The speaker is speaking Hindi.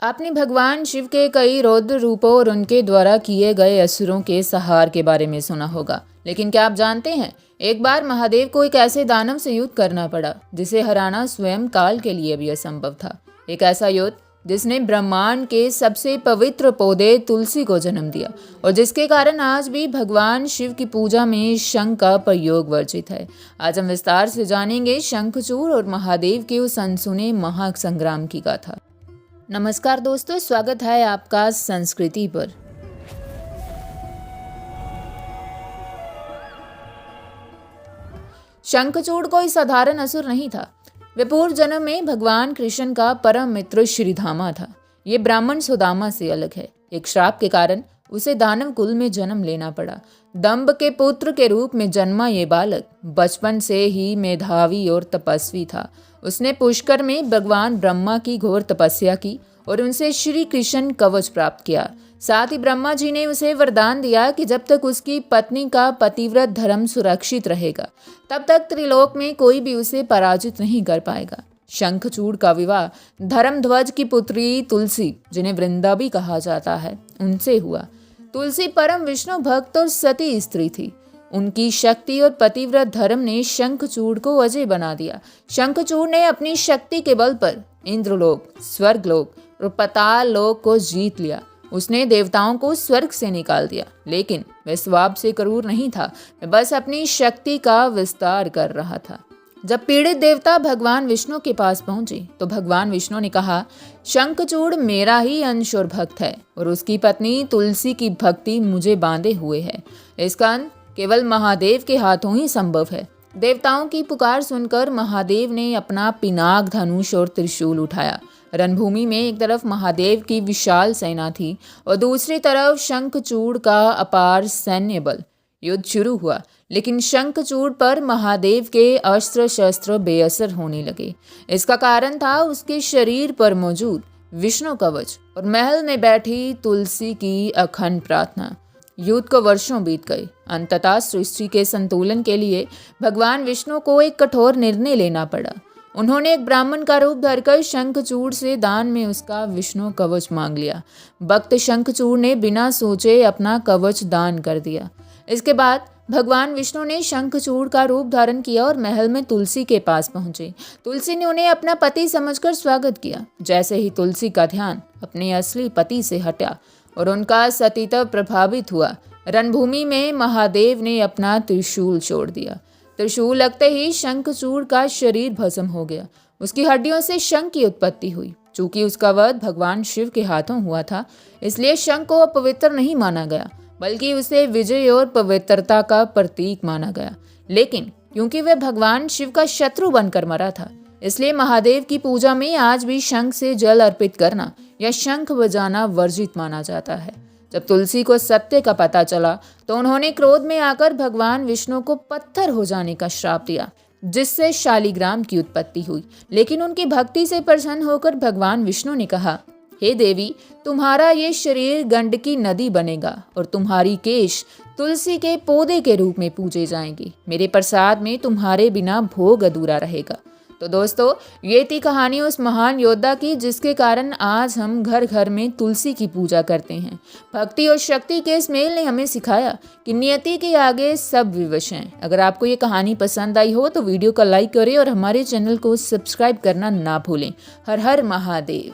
आपने भगवान शिव के कई रौद्र रूपों और उनके द्वारा किए गए असुरों के संहार के बारे में सुना होगा, लेकिन क्या आप जानते हैं एक बार महादेव को एक ऐसे दानव से युद्ध करना पड़ा जिसे हराना स्वयं काल के लिए भी असंभव था। एक ऐसा युद्ध जिसने ब्रह्मांड के सबसे पवित्र पौधे तुलसी को जन्म दिया और जिसके कारण आज भी भगवान शिव की पूजा में शंख का प्रयोग वर्जित है। आज हम विस्तार से जानेंगे शंखचूड़ और महादेव के उस अनसुने महासंग्राम की गाथा। नमस्कार दोस्तों, स्वागत है आपका संस्कृति पर। शंखचूड़ कोई साधारण असुर नहीं था। वे पूर्व जन्म में भगवान कृष्ण का परम मित्र श्रीधामा था। ये ब्राह्मण सुदामा से अलग है। एक श्राप के कारण उसे दानव कुल में जन्म लेना पड़ा। दंभ के पुत्र के रूप में जन्मा ये बालक बचपन से ही मेधावी और तपस्वी था। उसने पुष्कर में भगवान ब्रह्मा की घोर तपस्या की और उनसे श्री कृष्ण कवच प्राप्त किया। साथ ही ब्रह्मा जी ने उसे वरदान दिया कि जब तक उसकी पत्नी का पतिव्रत धर्म सुरक्षित रहेगा तब तक त्रिलोक में कोई भी उसे पराजित नहीं कर पाएगा। शंखचूड़ का विवाह धर्मध्वज की पुत्री तुलसी, जिन्हें वृंदा भी कहा जाता है, उनसे हुआ। तुलसी परम विष्णु भक्त और सती स्त्री थी। उनकी शक्ति और पतिव्रत धर्म ने शंखचूड़ को अजय बना दिया। शंखचूड़ ने अपनी शक्ति के बल पर इंद्रलोक, स्वर्गलोक और पाताल लोक को जीत लिया। उसने देवताओं को स्वर्ग से निकाल दिया, लेकिन वह स्वभाव से क्रूर नहीं था। वह बस अपनी शक्ति का विस्तार कर रहा था। जब पीड़ित देवता भगवान विष्णु के पास पहुंचे तो भगवान विष्णु ने कहा, शंखचूड़ मेरा ही अंश और भक्त है और उसकी पत्नी तुलसी की भक्ति मुझे बांधे हुए है। इसका अंत केवल महादेव के हाथों ही संभव है। देवताओं की पुकार सुनकर महादेव ने अपना पिनाक, धनुष और त्रिशूल उठाया। रणभूमि में एक तरफ महादेव की विशाल सेना थी और दूसरी तरफ शंखचूड़ का अपार सैन्य बल। युद्ध शुरू हुआ, लेकिन शंखचूड़ पर महादेव के अस्त्र शस्त्र बेअसर होने लगे। इसका कारण था उसके शरीर पर मौजूद विष्णु कवच और महल में बैठी तुलसी की अखंड प्रार्थना। युद्ध को वर्षों बीत गए। अंततः सृष्टि के संतुलन के लिए भगवान विष्णु को एक कठोर निर्णय लेना पड़ा। उन्होंने एक ब्राह्मण का रूप धरकर शंखचूड़ से दान में उसका विष्णु कवच मांग लिया। भक्त शंखचूड़ ने बिना सोचे अपना कवच दान कर दिया। इसके बाद भगवान विष्णु ने शंखचूड़ का रूप धारण किया और महल में तुलसी के पास पहुंचे। तुलसी ने उन्हें अपना पति समझकर स्वागत किया। जैसे ही तुलसी का ध्यान अपने असली पति से हटा और उनका सतीत्व प्रभावित हुआ, रणभूमि में महादेव ने अपना त्रिशूल छोड़ दिया। त्रिशूल लगते ही शंखचूड़ का शरीर भस्म हो गया। उसकी हड्डियों से शंख की उत्पत्ति हुई। चूंकि उसका वध भगवान शिव के हाथों हुआ था, इसलिए शंख को अपवित्र नहीं माना गया, बल्कि उसे विजय और पवित्रता का प्रतीक माना गया। लेकिन क्योंकि वह भगवान शिव का शत्रु बनकर मरा था, इसलिए महादेव की पूजा में आज भी शंख से जल अर्पित करना या शंख बजाना वर्जित माना जाता है। जब तुलसी को सत्य का पता चला तो उन्होंने क्रोध में आकर भगवान विष्णु को पत्थर हो जाने का श्राप दिया, जिससे शालिग्राम की उत्पत्ति हुई। लेकिन उनकी भक्ति से प्रसन्न होकर भगवान विष्णु ने कहा, हे देवी, तुम्हारा ये शरीर गंडकी नदी बनेगा और तुम्हारी केश तुलसी के पौधे के रूप में पूजे जाएंगे। मेरे प्रसाद में तुम्हारे बिना भोग अधूरा रहेगा। तो दोस्तों, ये थी कहानी उस महान योद्धा की जिसके कारण आज हम घर घर में तुलसी की पूजा करते हैं। भक्ति और शक्ति के इस मेल ने हमें सिखाया कि नियति के आगे सब विवश हैं। अगर आपको ये कहानी पसंद आई हो तो वीडियो को लाइक करें और हमारे चैनल को सब्सक्राइब करना ना भूलें। हर हर महादेव।